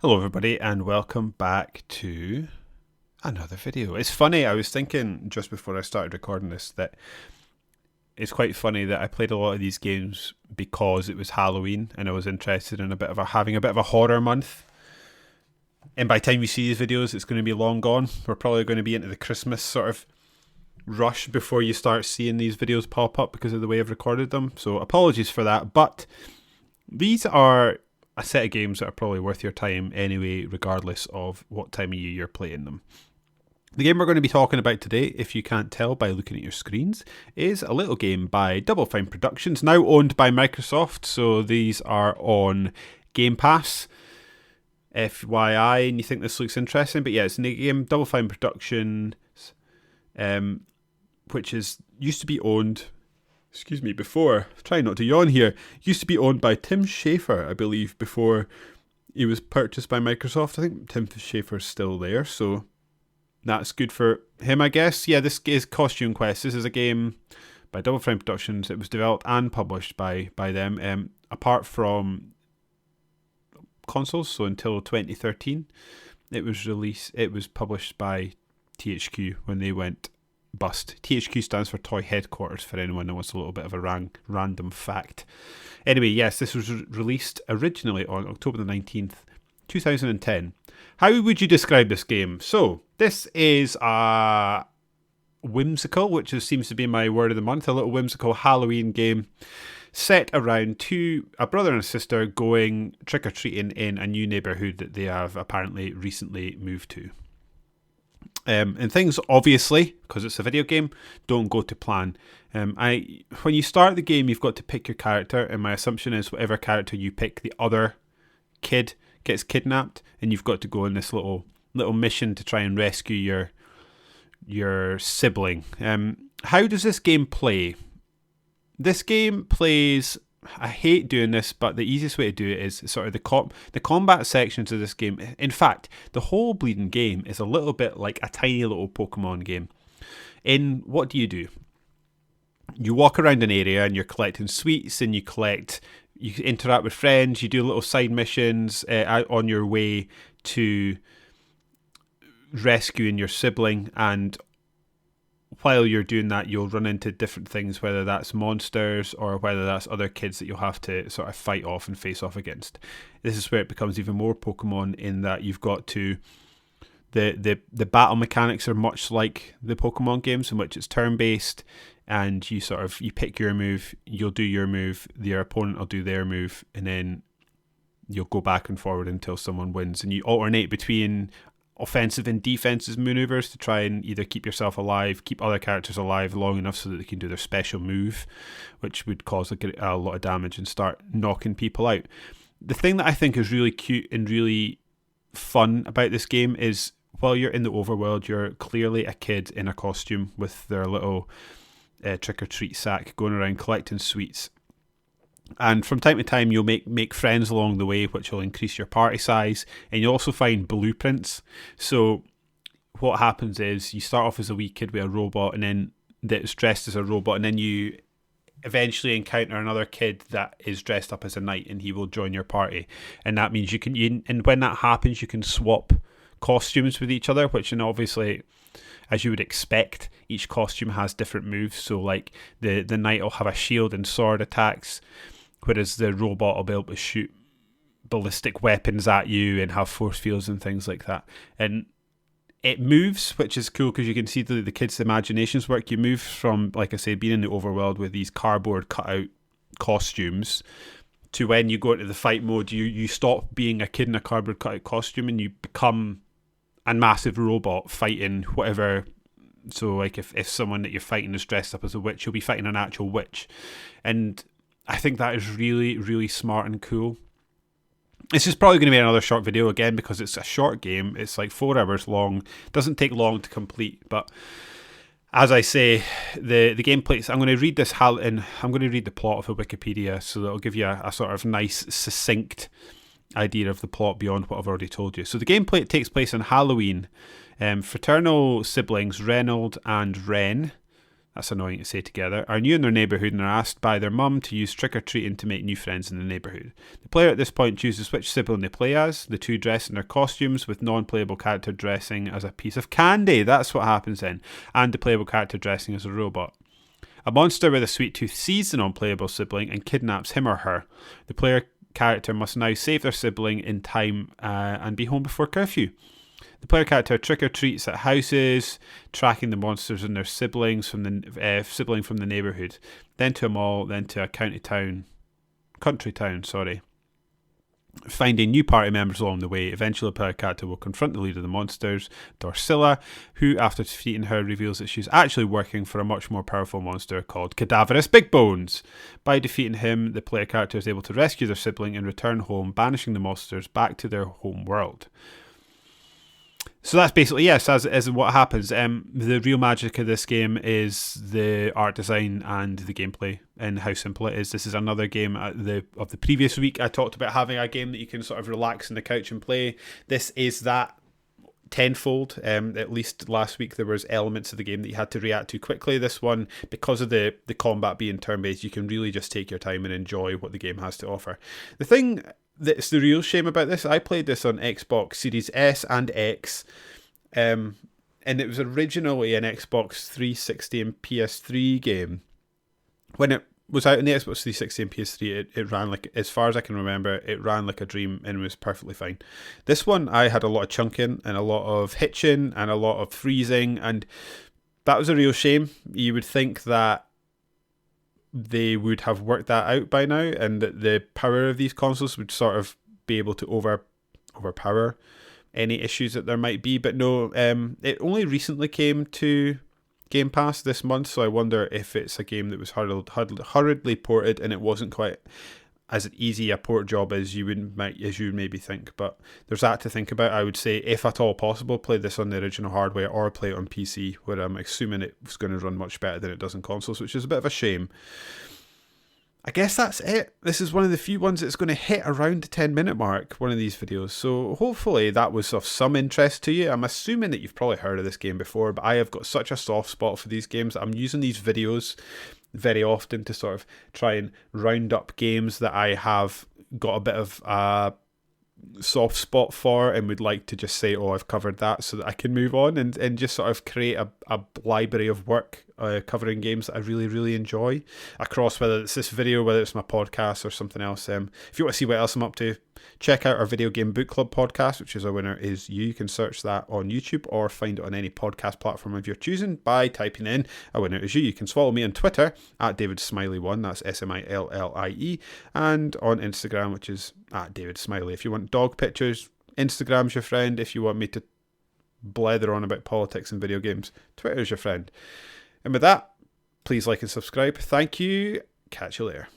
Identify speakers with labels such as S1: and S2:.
S1: Hello everybody and welcome back to another video. It's funny, I was thinking just before I started recording this that it's quite funny that I played a lot of these games because it was Halloween and I was interested in having a bit of a horror month. And by the time you see these videos, it's going to be long gone. We're probably going to be into the Christmas sort of rush before you start seeing these videos pop up because of the way I've recorded them. So apologies for that, but these are a set of games that are probably worth your time anyway, regardless of what time of year you're playing them. The game we're going to be talking about today, if you can't tell by looking at your screens, is a little game by Double Fine Productions, now owned by Microsoft, so these are on Game Pass. FYI, and you think this looks interesting, but yeah, it's a game, Double Fine Productions, which used to be owned, before, try not to yawn here, used to be owned by Tim Schafer, I believe, before he was purchased by Microsoft. I think Tim Schafer's still there, so that's good for him, I guess. Yeah, this is Costume Quest. This is a game by Double Fine Productions. It was developed and published by them, apart from consoles, so until 2013. It was published by THQ when they went bust. THQ stands for Toy Headquarters, for anyone that wants a little bit of a random fact. Anyway, yes, this was released originally on October the 19th, 2010. How would you describe this game? So, this is a whimsical, which seems to be my word of the month, a little whimsical Halloween game set around a brother and a sister going trick-or-treating in a new neighbourhood that they have apparently recently moved to. And things, obviously, because it's a video game, don't go to plan. When you start the game, you've got to pick your character, and my assumption is whatever character you pick, the other kid gets kidnapped, and you've got to go on this little mission to try and rescue your sibling. How does this game play? This game plays, I hate doing this, but the easiest way to do it is sort of the combat sections of this game. In fact, the whole bleeding game is a little bit like a tiny little Pokemon game. What do? You walk around an area and you're collecting sweets, and you interact with friends, you do little side missions on your way to rescuing your sibling, and while you're doing that, you'll run into different things, whether that's monsters or whether that's other kids that you'll have to sort of fight off and face off against. This is where it becomes even more Pokemon, in that you've got to... The battle mechanics are much like the Pokemon games, in which it's turn-based, and you pick your move, you'll do your move, your opponent will do their move, and then you'll go back and forward until someone wins. And you alternate between offensive and defensive maneuvers to try and either keep yourself alive, keep other characters alive long enough so that they can do their special move, which would cause a lot of damage and start knocking people out. The thing that I think is really cute and really fun about this game is, while you're in the overworld, you're clearly a kid in a costume with their little trick-or-treat sack going around collecting sweets. And from time to time, you'll make friends along the way, which will increase your party size. And you'll also find blueprints. So what happens is you start off as a wee kid with a robot, and then that's dressed as a robot, and then you eventually encounter another kid that is dressed up as a knight, and he will join your party. And that means and when that happens, you can swap costumes with each other, which, and obviously, as you would expect, each costume has different moves. So like the knight will have a shield and sword attacks, whereas the robot will be able to shoot ballistic weapons at you and have force fields and things like that. And it moves, which is cool because you can see the kids' imaginations work. You move from, like I say, being in the overworld with these cardboard cutout costumes to when you go into the fight mode, you stop being a kid in a cardboard cutout costume and you become a massive robot fighting whatever. So like if someone that you're fighting is dressed up as a witch, you'll be fighting an actual witch. And I think that is really, really smart and cool. This is probably going to be another short video again because it's a short game. It's like 4 hours long. Doesn't take long to complete. But as I say, the gameplay. I'm going to read this and I'm going to read the plot of the Wikipedia, so that'll give you a sort of nice, succinct idea of the plot beyond what I've already told you. So the gameplay takes place on Halloween. Fraternal siblings Reynold and Ren. That's annoying to say together, are new in their neighbourhood and are asked by their mum to use trick-or-treating to make new friends in the neighbourhood. The player at this point chooses which sibling they play as. The two dress in their costumes, with non-playable character dressing as a piece of candy. That's what happens then. And the playable character dressing as a robot. A monster with a sweet tooth sees the non-playable sibling and kidnaps him or her. The player character must now save their sibling in time and be home before curfew. The player character trick-or-treats at houses, tracking the monsters and their siblings from the neighbourhood, then to a mall, then to a country town, finding new party members along the way. Eventually, the player character will confront the leader of the monsters, Dorsilla, who, after defeating her, reveals that she's actually working for a much more powerful monster called Cadaverous Big Bones. By defeating him, the player character is able to rescue their sibling and return home, banishing the monsters back to their home world. So that's basically, yes, as what happens. The real magic of this game is the art design and the gameplay and how simple it is. This is another game of the previous week. I talked about having a game that you can sort of relax on the couch and play. This is that tenfold. At least last week there was elements of the game that you had to react to quickly. This one, because of the combat being turn-based, you can really just take your time and enjoy what the game has to offer. The thing that's the real shame about this, I played this on Xbox Series S and X, and it was originally an Xbox 360 and PS3 game. When it was out on the Xbox 360 and PS3, it ran like, as far as I can remember, it ran like a dream and was perfectly fine. This one, I had a lot of chunking and a lot of hitching and a lot of freezing, and that was a real shame. You would think that they would have worked that out by now, and that the power of these consoles would sort of be able to overpower any issues that there might be. But no, it only recently came to Game Pass this month, so I wonder if it's a game that was hurriedly ported and it wasn't quite as easy a port job as you would maybe think. But there's that to think about. I would say, if at all possible, play this on the original hardware or play it on PC, where I'm assuming it's going to run much better than it does on consoles, which is a bit of a shame. I guess that's it. This is one of the few ones that's going to hit around the 10-minute mark, one of these videos. So hopefully that was of some interest to you. I'm assuming that you've probably heard of this game before, but I have got such a soft spot for these games. I'm using these videos very often to sort of try and round up games that I have got a bit of a soft spot for and would like to just say, oh, I've covered that, so that I can move on and just sort of create a library of work covering games that I really, really enjoy across, whether it's this video, whether it's my podcast or something else. If you want to see what else I'm up to, check out our Video Game Book Club podcast, which is A Winner Is You. You can search that on YouTube or find it on any podcast platform of your choosing by typing in A Winner Is You. You can follow me on Twitter at DavidSmiley1, that's SMILLIE, and on Instagram, which is at David Smiley. If you want dog pictures, Instagram's your friend. If you want me to blether on about politics and video games, Twitter's your friend. And with that, please like and subscribe. Thank you. Catch you later.